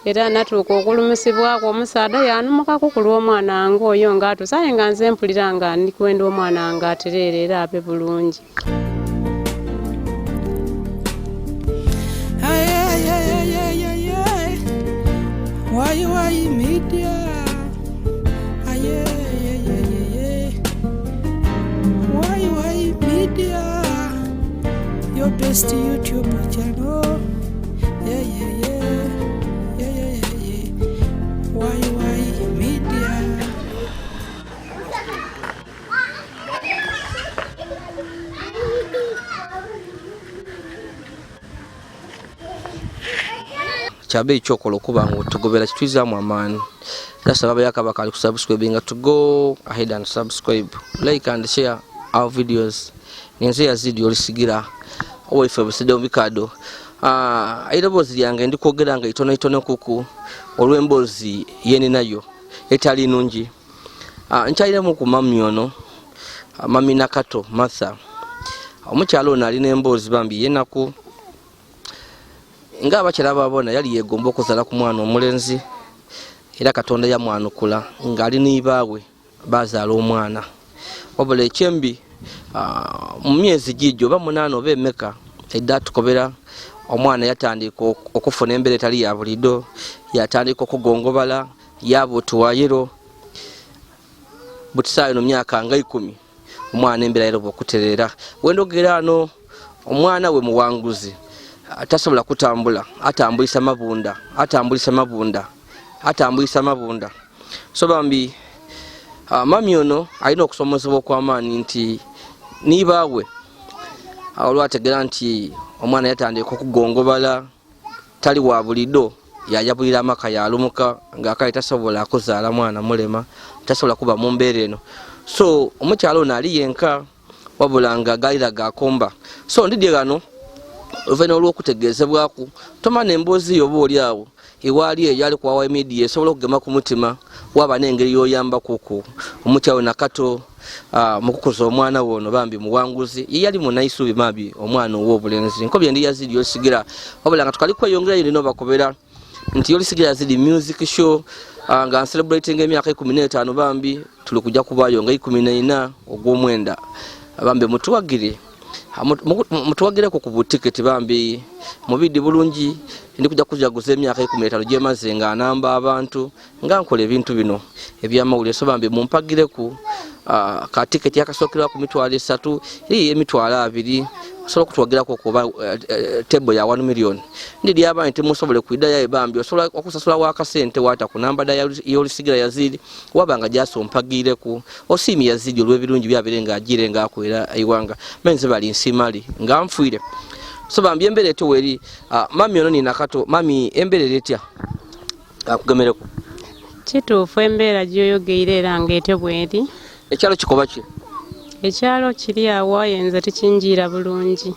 era natuuka okulumisibwako omusaadha yanumukako ku lw'omwana wange oyo ng'atusaye nga nze mpulira nga ndi kwenda omwana wange atereera era abe bulungi. Why media? Why media? Your best YouTube channel. Why media? Chabe chokola okuba ngo tugobera kitwizamu amaani. That's why yakabaka ali kusubscribing to go ahead and subscribe, like and share our videos. Nyenze yazidi olisigira owefe busede omikado. Airobozi yange ndi kwogera nga itono kuku olw'embozi yene nayo etali nungi. Nchaire mu kumami ono mami Nakato Martha. Omukyalo ono alina embozi bambi yenaku nga abakyala babona yali yegomba okuzala ku mwana omulenzi era Katonda yamwanukula nga ali n'ibaawe bazaala omwana. Wabula ekyembi mu myezi gijo ba 8 oba emeka edda tukobera omwana yatandika okufuna embeera etali ya bulido, yatandika okugongobala yabutuwayiro butisaayo no myaka nga 10 omwana embeera yeroba okutereera. Wendogera ano omwana we muwanguzi atasobola kutambula, atambulisa mabunda. So bambi mami ono alina okusomozebwa okw'amaanyi nti nibaawe olwategera nti omwana yatandika okugongobala tali wa bulido yayabulira amaka yalumuka nga akali tasobola kuzaala mwana mulema, tasobola kuba mu mbeera eno. So omukyalo ono ali yenka wabula nga galira gakomba. So ndidde gano ovena olw'okutegeezebwaku tomana emboozi yoba oli awo ewaali eyo ali kwawa emidiya esobola okugema ku mutima waba n'engeri y'oyamba kuku omukyalo Nakato mu kukuza omwana wono bambi muwanguzi ye yali munaisubi mabi omwana ow'obulenzi nkobye ndi yazidi yosigira wabula nga tukali kweyongerayo nino bakobera nti yolisigira yazidi music show nga celebrating emyaka 15 bambi tuli kujja kubayo nga 14 ogw'omwenda bambi mutuwagire ku butiketi bambi mubidi bulungi ndi kujja kujaguza emyaka 15 gyemaze nga anamba abantu nga nkola ebintu bino ebyamawulire. So bambi mumpagire ku ka tiketi yakasokera ku mitwalo 3 eri emitwalo 2 osobola okutuwagirako kuba table ya 1 million. Ndidi abantu temusobole kuidaya ebambi osobola okusasula wakasente wata ku namba da yolisigira yazidi wabanga jaso mpagire ku osimi yazidi olw'ebirungi byabirenga agire nga akwera aiwanga menze bali nsimali nga mfuire. So bambi embere to weri mami ono ni Nakato mami embere letya akugemereko Kituufu embeera gy'oyogeire era ng'ete bweri. Ekyalo kikoba ki? Ekyalo kiri awo ayenze tikinjiira bulungi.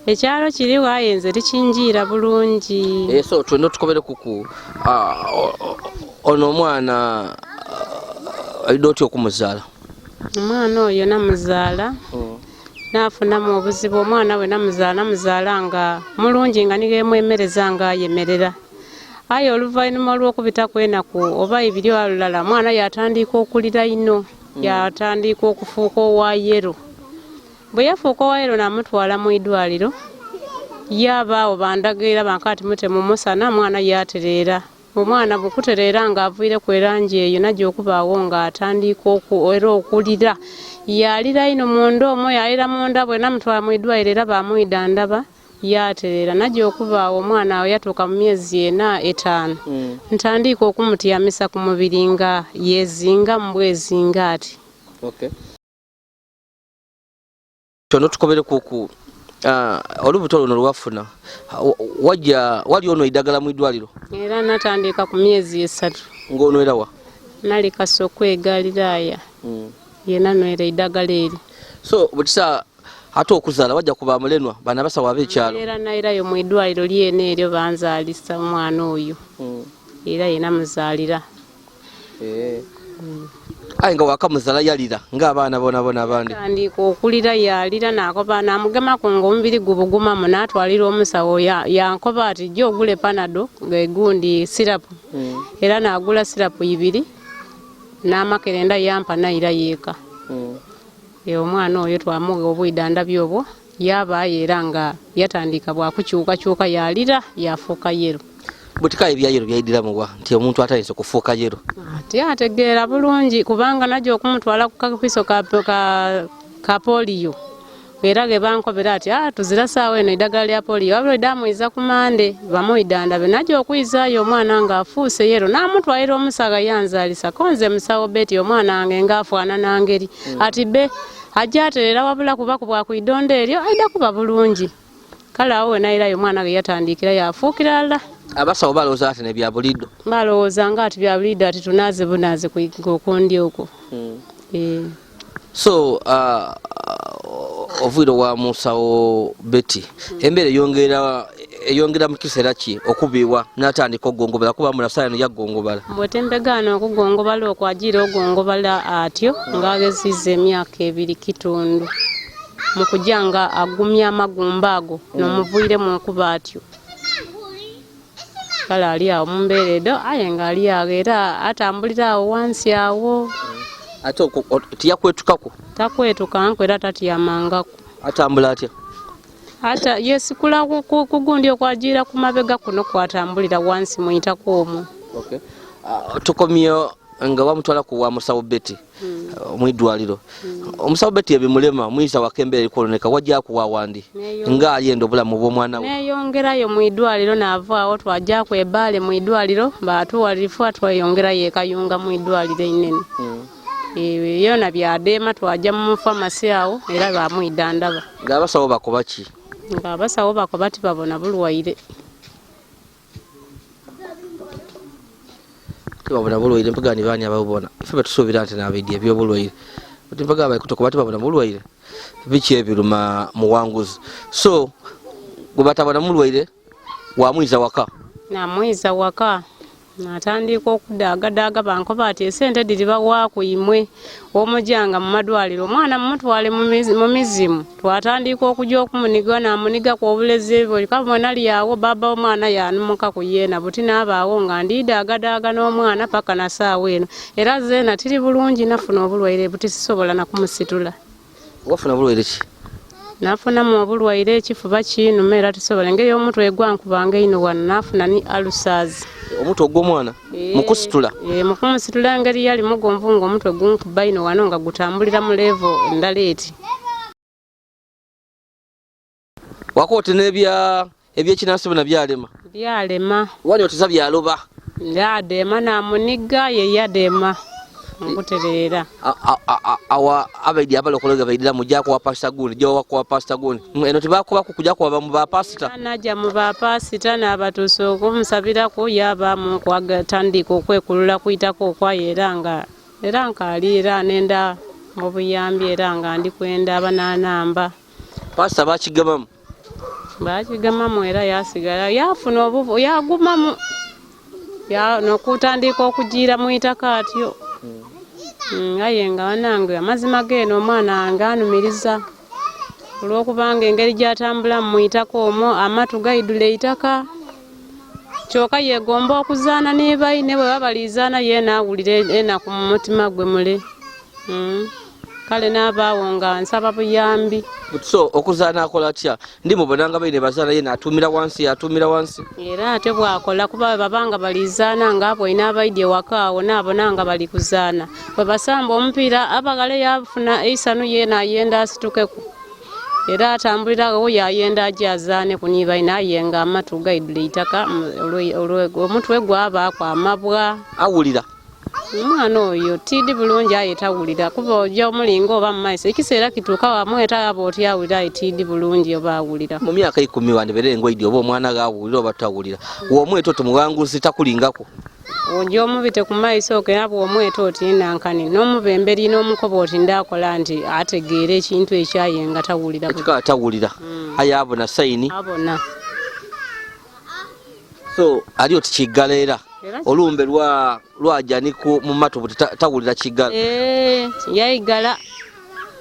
Ekyalo kiri wayenze tikinjiira bulungi. So twendo tukobere kuku ono omwana alidoti okumuzaala. Omwana oyo namuzaala nafunamu obuzibu. Omwana we namuzaala nga mulungi nga nigemwemereza nga ayemerera. Aye oluvannyuma lw'okubita kwenaku oba ebiri alulala mwana yatandika okulira ino, yatandika okufuuka owa yero. Bwe yafuuka owa yero namutwala mu idwaliro yabaawo bandageera bankati mutemu musana mwana yatereera. Omwana bukutereera nga avuire ku erangi eyo najja okubaawo nga atandika okulira. Yalira ino munda omwo yalira munda bwe namutwala mu idwaliro era bamwidandaba yatereera najja okubaawo omwana awo yatuuka mu myezi 4-5 ntandika okumutyamisa ku mubiri nga yezinga mbwezinga ati. Okay. Tono tukobere kuku olubuto luno lwafuna wali ono idagala mu idwaliro era natandika ku myezi 3 ngono era wa nali kasokwe galiraya yena noera idagala eri. So butisa ate okuzaala wajja kuba mulenwa bana basawa ab'ekyalo era nairayo mu idwaliro lyene eryo banzaalisa omwana oyo era yena muzaalira. aye nga wakamuzala yalira ng'abaana bona abandi tandika okulira yalira nakoba namugemako ng'omubiri gubugumamu n'atwalira omusawo yankoba ati jja ogule panado gegundi sirapu era n'agula sirapu 2 n'amakerenda yampa nayira yeeka omwana oyo twamuwa obwidandabyo obwo yabaayo era nga yatandika bwakukyukakyuka yalira yafuuka yero butikaye byayero byayidiramuwa nti omuntu atayinza kufuuka yero ati ategeera bulungi kubanga najja okumutwala ku kapiso ka poliyo era ge bankobera ati tuzira saawa eno eddagala lya poliyo wabula eddamuyiza ku mande bamuyidandabe najja okuyizaayo omwana ng'afuuse yero n'amutwalira omusaga yanzaalisa konze musawo beti omwana wange ng'afaanana ngeri ati be ajja aterera wabula kuba bwakwidonda eryo aida kuba bulungi kale awo wenayirayo omwana ge yatandikira yafuukira la abasawo balowooza ati ne bya buliddo balowooza nga ati bya buliddo ati tunaaze bunaaze kukundi okwo so ovuire wa musawo Betty embeera eyongera mu kiseera ki okubiibwa n'atandika okugongobala kuba mulasayano yaggongobala bwetembegaana okugongobala okwagira ogongobala atyo ng'agezizza emyaka 2 kitundu mu kujja nga agumya amagumba ago n'omuvuire mu nkuba atyo kale ali awo mu mbeera edo aye ng'ali awo era atambulira awo wansi awo ate tiyakwetukako takwetukanku era tatyamangako atambula atya ata yesikula kugundi okwagira ku mabega kuno kwatambulira wansi muyitako omwo tukomyeyo nga bamutwala ku wa musawo Betty mwidwaliro omusawo Betty ebimulema muyisa wakembere likoloneka wajja kuwa wandi nga ayenda obulamu bw'omwana we neyongerayo mwidwaliro naavaawo twajja ku ebaale mwidwaliro baatuwalirifu atweyongerayo ekayunga mwidwaliro inene yona byadeema twajja mu famasi awo era bamwidandaba ng'abasawo bakoba ki ng'abasawo bakoba tibabona bulwaire tibabona bulwaire mpagani baani ababubona ife betusuubira nti nabaidya ebyobulwaire ati mpaga abakutokoba tibabona bulwaire biki ebiruma muwanguzi so gwe batabona mulwaire wamwiza waka namwiza waka natandika okudagadaaga bankoba ati esente diriba wakuimwe omujanga mu madwaliro omwana mumutwale mu mizimu twatandika okujja okumuniga namuniga ku obulezi bwe kabona lyawo baba omwana yanumuka ku yeena buti n'abaawo nga ndidagadaaga n'omwana paka na saawa eno era zeena tiri bulungi nafuna obulwaire buti sisobola nakumusitula wafuna bulwaire ki nafunamu obulwaire ekifuba kinuma era tisobola engeri omutwe egwankubanga ino wano nafuna ni alusazi omutwe ogw'omwana mukusitula mukumusitula engeri yali mugonvu ng'omutwe gunkuba ino wano nga gutambulira mu levo endala eti wakoote n'ebyekinansi bina byalema wani otiza byaloba yadeema namuniga ye yadeema nkutereera awa abaidi abalokologa baidira mujja kwa pastor gundi jo kwa pastor gundi eno tibakuba kujja kwa mu ba pastor naja mu ba pastor n'abatuuso okumusabira ko yaba mu kwagatandika okwekulula kuyitako okwayera nkaaliira nenda mu buyambi era nga ndi kwenda abananamba pastor bakigamamu era yasigala yafuna obuvu yagumamu nokutandika okugira mu itaka atyo aye nga wanange amazima geeno omwana wange anumiriza olw'okubanga engeri gyatambula mu itaka omwo amatu gaidula eitaka kyokka yegomba okuzaana ne baine bwe babalizaana ye naawulira enaku mu mutima gwe mule kale n'abaawo nga nsaba buyambi so okuzaana akola atya ndi mubonanga baine bazaana ye n'atumira wansi era ate bwakola kuba babanga balizaana ng'abo ina abaidye wakaawo n'abona nga bali kuzaana bwe basamba omupiira abagale yafuna eisanu ye n'ayenda asitukeku era atambulirawo yayenda ajja azaane ku nibaine aye nga amatu gaidula eitaka omutwe gwabaako amabwa awulira omwana oyo tidi bulungi aye tawulira kuba ojja omulinga oba mu maiso ekiseera kituuka wamweta aba oti awulira aye tidi bulungi oba awulira mu myaka 10 wandibere engwaidi oba omwana gaawulira oba tawulira womweta otomuwanguzi takulingako ojja omubite ku maiso okera bwomweta oti nankani n'omubemberi n'omukoba oti ndakola nti ategeera ekintu ekyaye nga tawulira aye abona sayini abona so ali oti kiggala era olumbe lwajaniko mu matu buti tawulira kigala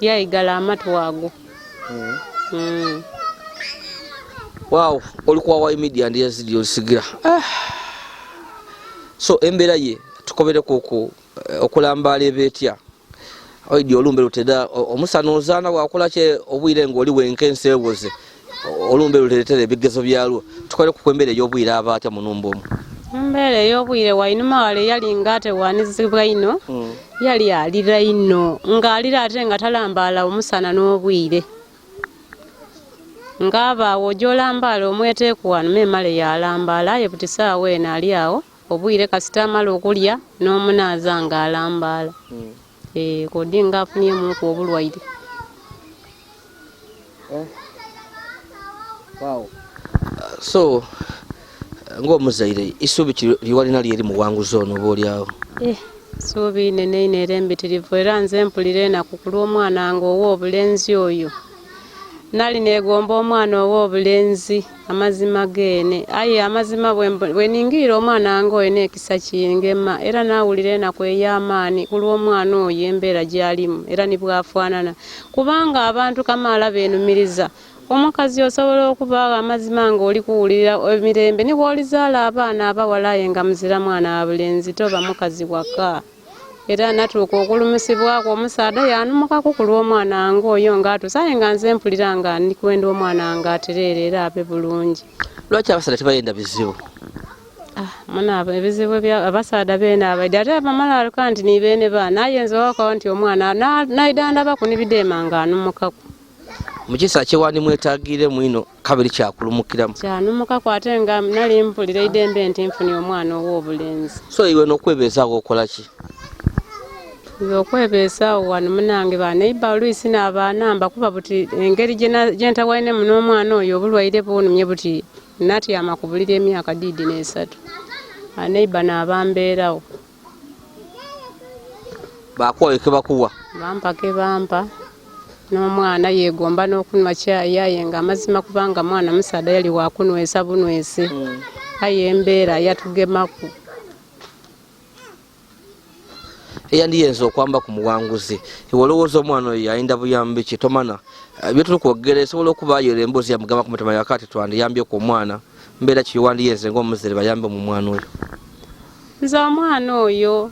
yayigala amatu ago. Wow, olikuwa wa media ndiye zidi osigira. So embeera ye tukobere koko okulambala ebetya. Oidi olumbe luteda omusana ozana wakola kye obwire ngoli wenkense ewoze. Olumbe lutetere bigezo byalwo. Tukole kukwembere y'obwire abatya munumbo. Mbere y'obwire wainuma wale yali ngate wanizibwa ino. Yali alira ino ngalira ate nga talambala omusana n'obwire. Ngaba wojolambala omweteku wanu memale yalambala ye butisa wena ali awo obwire kasitama lokulya n'omunaza nga alambala. Kodinga afunye muko obulwaire. Wow. So ng'omuzaire isubi liwalina lyeri muwanguzo ono boolyawo. Subi nene nerembitirivu era nze mpulire na kukulu omwana ngo owo obulenzi oyo. Nali negomba omwana owo obulenzi amazima gene aye amazima bwe ningira omwana ngo ene ekisa kingema era nawulire na kweyamaani kulwo omwana oyo embeera gyalimu era nibwafaanana kubanga abantu kamala benumiriza omukazi osobola okuba amazima nga oli kuwulira emirembe ni bwolizaala abaana abawalaye nga muzira mwana abulenzi toba mukazi waka. Era natuuka okulumisibwako omusaada yanumuka kukulwa omwana ng'oyo ng'atusaye nga nze mpulira nga ndi kwenda omwana ng'atereera era abe bulungi. Lwaki abasaada tebayenda bizibu? Munaaba ebizibu bya abasaada beena abaidde ate bamala aluka nti nibeene baana ayenza wakawo nti omwana naidandaba kunibidema nga anumukaku. Mukisa kyewandi mwetagire mwino kabiri kyakulumukiramu. Kyanumukaku ate nga nali mpulira idembe nti nfunye omwana ow'obulenzi. So iwe n'okwebeezaawo okola ki? Okwebesa wano munange baneiba oluisi n'abaanamba kuba buti engeri gyentawaine muno omwana oyo obulwaire bunumye buti nati amakubulira emyaka 23. Aneiba n'abambeerawo. Bakuwa ke bakuwa? Bampa ke bampa. N'omwana yegomba n'okunwa caayi aye nga amazima kubanga mwana musaada yali wakunwesa bunwese. Aye embeera yatugemaku. Eyandiyenza okwamba ku muwanguzi olowooza omwana oyo ayinda buyambi ki tomana bye tuli kwogera esobola okuba ayo emboozi yamugamba ku mutima yakati twandiyambye ku omwana mbeera ki wandiyenze ng'omuzire bayambe mu mwana oyo. Nze omwana oyo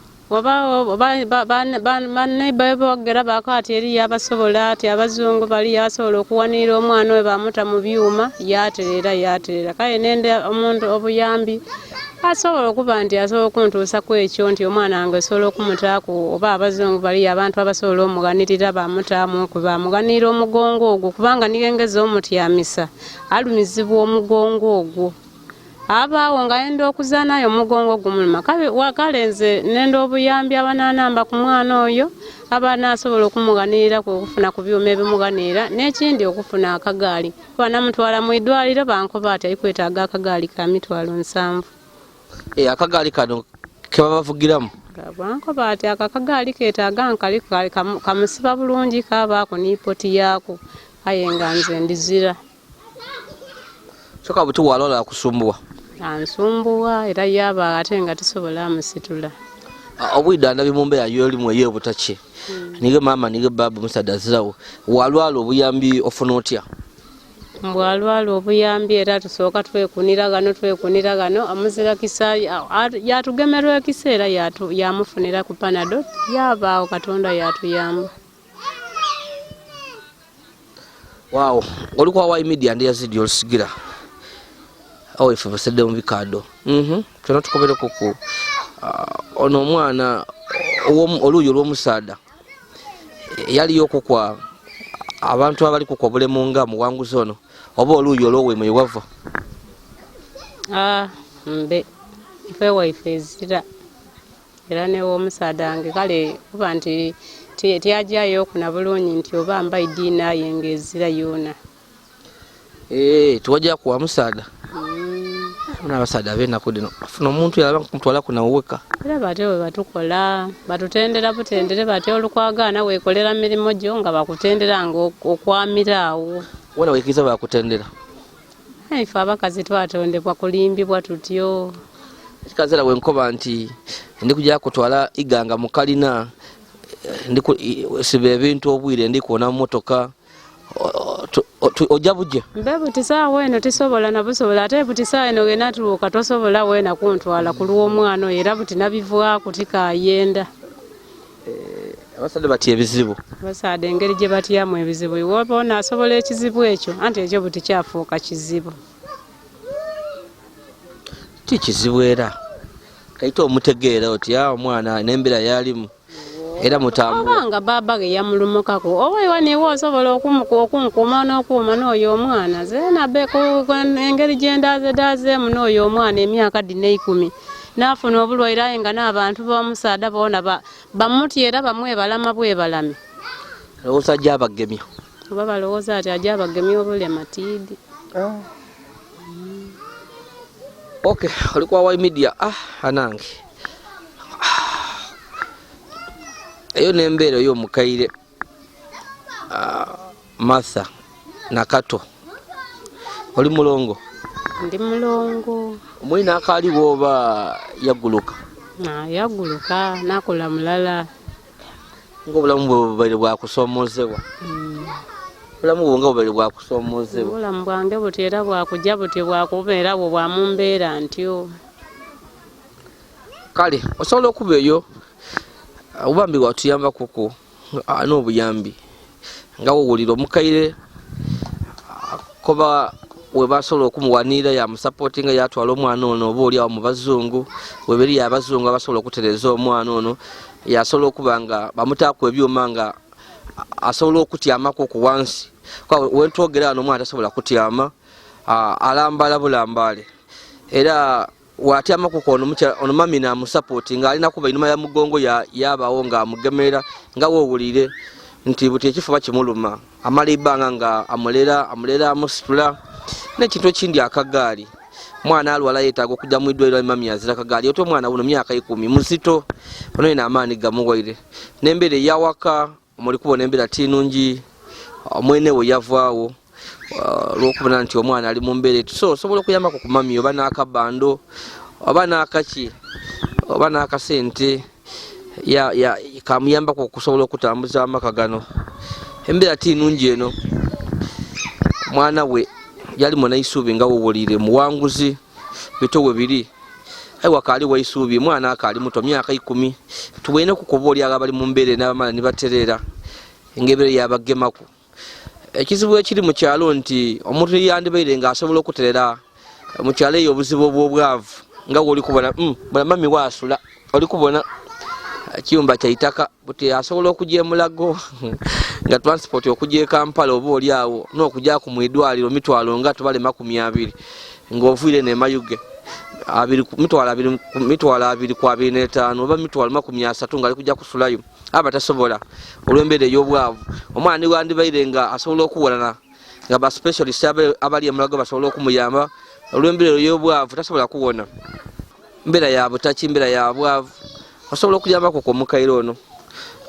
baneiba boogera bakati eri yabasobola ati abazungu bali yasobola okuwanira omwana oyo bamuta mu byuma yaterera kale nende omuntu obuyambi asobola okuba nti asobola okuntuusa ku ekyo nti omwana wange asobola okumutaaku oba abazungu bali abantu abasobola omuganirira bamutaamu bamuganira omugongo ogwo kubanga nigengeza omutyamisa alumizibwa omugongo ogwo abaawo nga yenda okuzaanayo omugongo gumuluma kale nze nenda obuyambi abananamba ku mwana oyo abanaasobola okumuganirira okufuna ku byuma ebimuganirira n'ekindi okufuna akagaali kuba namutwala mu idwaliro bankoba ati alikwetaaga akagaali ka mitwalo 7. Akagaali kano ke babavugiramu? Bankoba ati akagaali keetaaga nkali kamusiba bulungi kabaako n'ipoti yaako aye nga nze ndizira. Soka buti walola akusumbuwa? Ansumbuwa era yaba ate nga tisobola amusitula. Obwidanda bimumbeera y'olimu ey'obutaki nige mama nige baba musaada zirawo walwala obuyambi ofuna otya? Mbwalwala obuyambi era tusooka twekunira gano amuzira kisa yatugemerwa ekiseera yamufunira ku Panado yabaawo Katonda yatuyamba. Wow, olikuwa wa media ndi yazidi olusigira awo ife basedde mu bikado kyona tukobere kuku ono omwana oluuyi olw'omusaada yaliyo okukwa abantu abali kukwa obulemu nga muwanguzi ono oba oluuyi olw'owemwe wava? Mbe ife waife ezira era n'ew'omusaada wange kale kuba nti tyajayo okuna bulungi nti oba mba idiina ye ng'ezira yoona. Tiwajja kuwa musaada? N'abasaada b'ennaku dino afuna omuntu yalaba kumutwala kunawuweka. Era batyo bwe batukola batutendera butendere batyo olukwagaana weekolera mirimu gyo nga bakutendera ng'okwamira awo. Wona weekiriza bakutendera? Ife abakazi twatondebwa kulimbibwa tutyo. kazera wenkoba nti ndi kujja kutwala iganga mu kalina ndi sibe ebintu obwire ndi kuona motoka ojja bujja mbebu tisaa weno tisobola na busobola ate butisaa eno gena tuuka tosobola wena kuntwala kuluwa omwana era buti nabivwa kutika yenda abasade bati ebizibu basade engeri gye batyamu ebizibu iwoba ona asobola ekizibu ekyo anti ekyo buti kyafuuka kizibu ti kizibu era kaita omutegeera oti omwana n'embira yalimu era mutambula obanga baba ge yamulumukako oba iwaniwo osobola okunkuuma n'okuuma n'oyo omwana zeena beko engeri gyendazedazeemu n'oyo omwana emyaka 10 n'afuna obulwaire aye nga n'abantu b'omusaada boona bamutya era bamwebalama bwebalame lowooza ajja abagemya oba balowooza ati ajja abagemya obulema tiidi okay oli kwa Wai Media anange eyo n'embeera ey'omukaire Martha Nakato oli mulongo ndi mulongo omwina akaaliwo oba yagguluka yaguluka nakola mulala ng'obulamu bwe bubaire bwakusoomozebwa obulamu bwe nga bubaire bwakusoomozebwa obulamu bwange buti era bwakujja buti bwakubeera bwe bwamumbeera ntyo kale osobola okuba eyo obambi bwatuyamba kuko n'obuyambi nga wowulira omukaire koba webasobola okumuwanirira yamusapootinga yatwala omwana ono oba oliawo mu bazungu weberi abazungu abasobola okutereza omwana ono yasobola okuba nga bamutaako ebyuma nga asobola okutyamako ku wansi wentwogera wano omwana tasobola kutyama alambala bulambaale era watyamako ono mami namusapootinga alina kuba einuma ya mugongo yabawo nga amugemera nga wowulire nti buti ekifuba kimuluma amala ebbanga nga amulera amusitula n'ekintu ekindi akagaali mwana alwala yeetaaga okujja mu iddwaliro mami azira akagaali oto omwana buno myaka 10 muzito ono yena amaani gamuwaire n'embeera eyawaka omuli kubona embeera tinungi omwenewe yavaawo lwokubona nti omwana ali mu mbeera eti so osobola okuyambako ku mami oba n'akabando oba n'akaki oba n'akasente kamuyambako okusobola okutambuza amaka gano embeera tinungi eno mwana we yali munaisuubi nga wowulire muwanguzi bitowe biri aiwa kaali waisuubi mwana akaali muto myaka 10 tuwene kukoba oli abali mu mbeera n'abamala ne baterera engebere yabagemaku ekizibu ekiri mu kyalo nti omuntu yandibaire nga asobola okuterera mu kyalo eyo obuzibu obw'obwavu nga oli kubona bwana mami waasula oli kubona kiyumba kya itaka buti asobola okujja emulago nga transport okujja e Kampala oba oli awo n'okujja ku mwidwaliro mitwalo nga tubale 20 ng'ovuire ne mayuge mitwalo 2 kwa 25 oba mitwalo 30 nga ali kujja kusulayo aba tasobola olw'embeera ey'obwavu omwana wandibaire nga asobola okuwolana nga ba specialist abali emulago basobola okumuyamba olw'embeera ey'obwavu tasobola kuwona mbeera ya butaki mbeera ya bwavu osobola okuyambako ku mukaire ono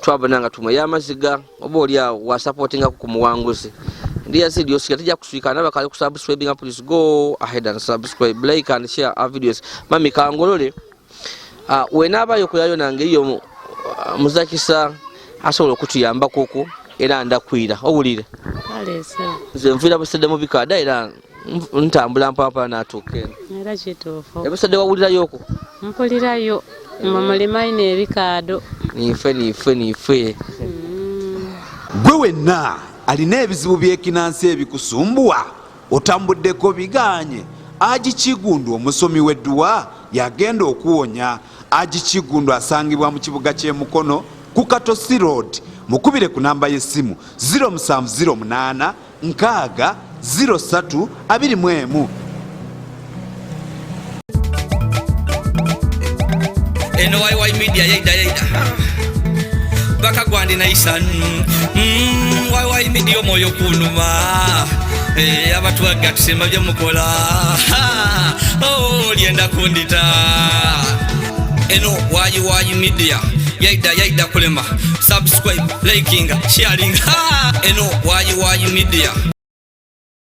twabona nga tumwe y'amaziga oba oli awo wasapootinga ku muwanguzi ndiya zidi osika tijja kuswika nabakali ku subscribing please go ahead and subscribe like and share our videos mami kangolole wenaabayo kuyayo nange iyo muzakisa asobola okutuyambako ku era ndakwira owulire nze nviira busedde mu bikada era ntambula mpapa natuuka eno era kituufu ebisedde wawulirayo ku mpulirayo mumulima ine ebikaado nife gwe wenna alina ebizibu by'ekinansi ebikusumbuwa otambuddeko biganye Aji Kigundu omusomi w'edduwa yagenda okuwonya. Aji Kigundu asangibwa mu kibuga ky'e Mukono ku Katosi Road. Mukubire ku namba y'essimu 0708 nkaaga 0321. Eno Wai Media yaida baka gwandi na isan Wai Media omoyo kunuma abantu agatusema bya mukola lienda kundita eno Wai Media yaida kulema subscribe liking sharing eno Wai Media